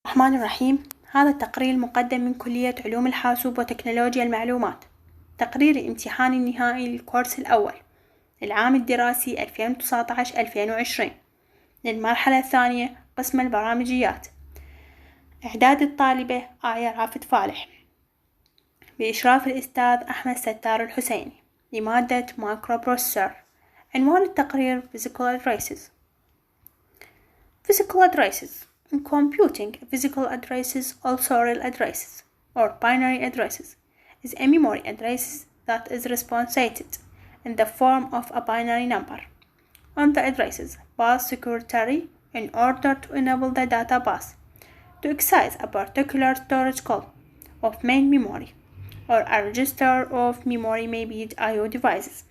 الرحمن الرحيم. هذا التقرير مقدم من كلية علوم الحاسوب وتكنولوجيا المعلومات. تقرير الامتحان النهائي للكورس الأول للعام الدراسي 2019-2020 للمرحلة الثانية قسم البرامجيات. إعداد الطالبة رافد فالح بإشراف الأستاذ أحمد ستار الحسيني لمادة Microprocessor. عنوان التقرير Physical Addresses. Physical addresses. In computing, physical addresses, also real addresses or binary addresses, is a memory address that is represented in the form of a binary number. On the addresses pass security in order to enable the data path to access a particular storage call of main memory or a register of memory may be I/O devices.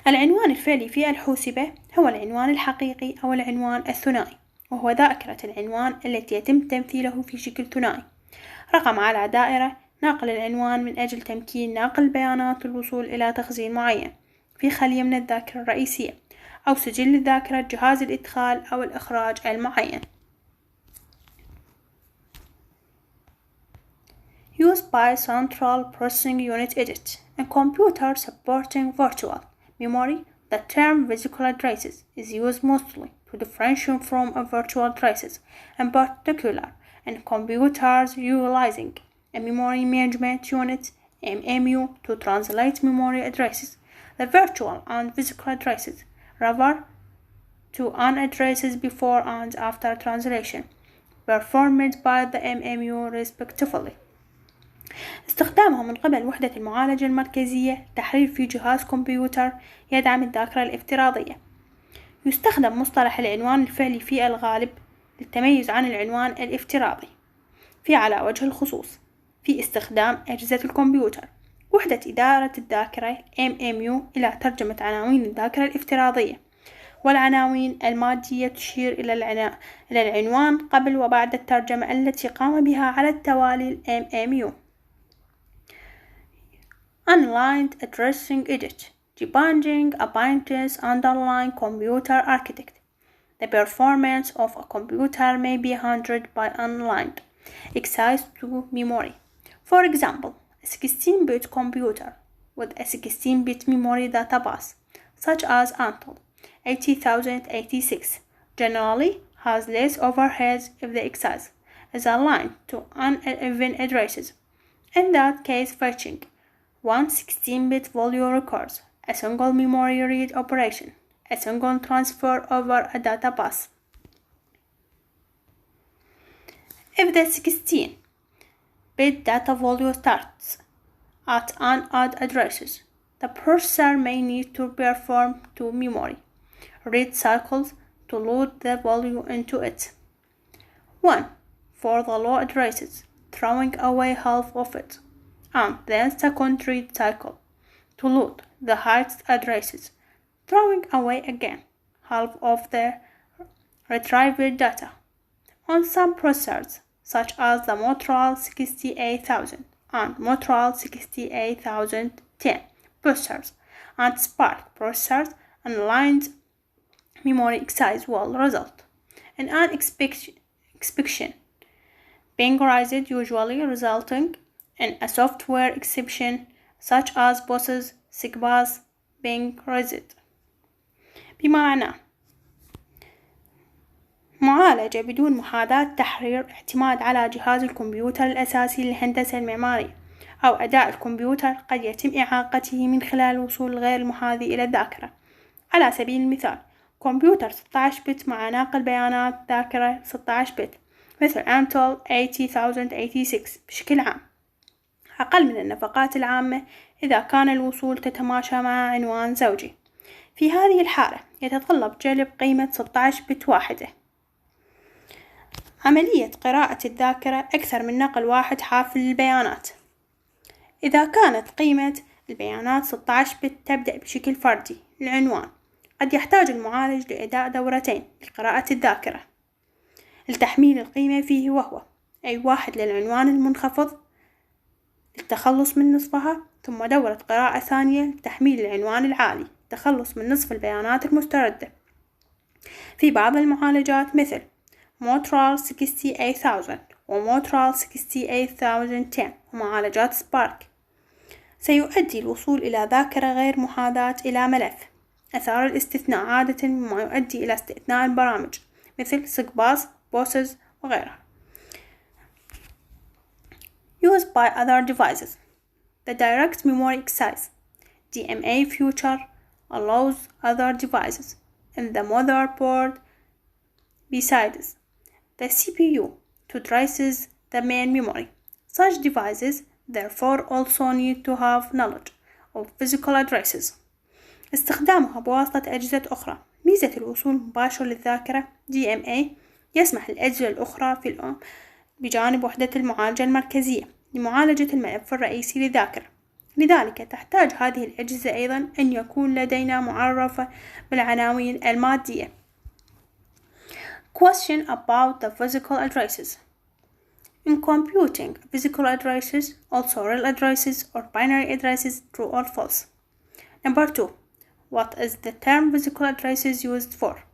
العنوان الفعلي في الحوسبة هو العنوان الحقيقي أو العنوان الثنائي، وهو ذاكرة العنوان التي يتم تمثيله في شكل ثنائي. رقم على دائرة ناقل العنوان من أجل تمكين ناقل البيانات للوصول إلى تخزين معين في خلية من الذاكرة الرئيسية أو سجل الذاكرة جهاز الإدخال أو الإخراج المعين. Used by Central Processing Unit Edit in computer supporting virtual memory. The term physical addresses is used mostly to differentiate from virtual addresses, in particular in computers utilizing a memory management unit (MMU) to translate memory addresses. The virtual and physical addresses refer to an addresses before and after translation, performed by the MMU respectively. استخدامها من قبل وحدة المعالجة المركزية تحرير في جهاز كمبيوتر يدعم الذاكرة الافتراضية. يستخدم مصطلح العنوان الفعلي في الغالب للتميز عن العنوان الافتراضي. على وجه الخصوص في استخدام أجهزة الكمبيوتر وحدة إدارة الذاكرة MMU إلى ترجمة عناوين الذاكرة الافتراضية، والعناوين المادية تشير إلى العنوان قبل وبعد الترجمة التي قام بها على التوالي MMU. Unaligned addressing edit depending upon its underlying computer architecture. The performance of a computer may be hindered by unaligned access to memory. For example, a 16-bit computer with a 16-bit memory data bus, such as Intel 8086, generally has less overheads if the access is aligned to uneven addresses. In that case, fetching one 16-bit value requires a single memory read operation, a single transfer over a data bus. If the 16-bit data value starts at an odd address, the processor may need to perform two memory read cycles to load the value into it. One for the low addresses, throwing away half of it, and then second read cycle to load the highest addresses, throwing away again half of the retrieved data. On some processors, such as the Motorola 68000 and Motorola 68010 processors and Spark processors, unaligned memory access will result in an exception being raised, usually resulting in a software exception such as bosses SIGBAS being raised. بمعنى معالجة بدون محاذاة تحرير، اعتماد على جهاز الكمبيوتر الأساسي للهندسة المعمارية أو أداء الكمبيوتر قد يتم إعاقته من خلال الوصول غير المحاذي إلى الذاكرة. على سبيل المثال، كمبيوتر 16 بت مع ناقل بيانات ذاكرة 16 بت مثل Intel 8086 بشكل عام أقل من النفقات العامة إذا كان الوصول تتماشى مع عنوان زوجي. في هذه الحالة يتطلب جلب قيمة 16 بت واحدة. عملية قراءة الذاكرة أكثر من نقل واحد حافل للبيانات. إذا كانت قيمة البيانات 16 بت تبدأ بشكل فردي للعنوان، قد يحتاج المعالج لأداء دورتين لقراءة الذاكرة لتحميل القيمة فيه، وهو أي واحد للعنوان المنخفض للتخلص من نصفها، ثم دورة قراءة ثانية لتحميل العنوان العالي للتخلص من نصف البيانات المستردة. في بعض المعالجات مثل موترال 68000 وموترال 68010 ومعالجات سبارك، سيؤدي الوصول إلى ذاكرة غير محاذاة إلى ملف. أثار الاستثناء عادة مما يؤدي إلى استثناء البرامج مثل سكباس، بوسز وغيرها. Used by other devices. The direct memory access DMA feature allows other devices in the motherboard besides the CPU to trace the main memory. Such devices therefore also need to have knowledge of physical addresses. استخدامها بواسطة أجهزة أخرى. ميزة الوصول المباشر للذاكرة DMA يسمح للأجهزة الأخرى في الأم بجانب وحدة المعالجة المركزية لمعالجة الملف الرئيسي للذاكرة. لذلك تحتاج هذه الأجهزة أيضا أن يكون لدينا معرفة بالعناوين المادية. Question about the physical addresses. In computing, physical addresses, also real addresses or binary addresses, true or false. Number 2. What is the term physical addresses used for?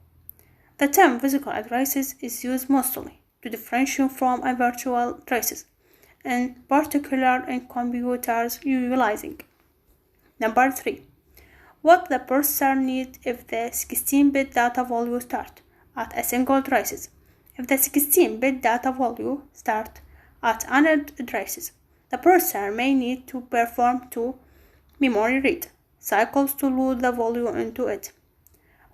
The term physical addresses is used mostly to differentiate from a virtual addresses, in particular in computers utilizing. Number 3. What the processor needs if the 16-bit data value start at a single addresses. If the 16-bit data value start at another addresses, the processor may need to perform two memory read cycles to load the value into it.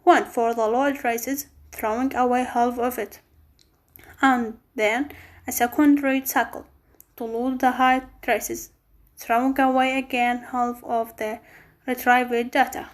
One for the low addresses, throwing away half of it, and then a second read cycle to load the high addresses, throwing away again half of the retrieved data.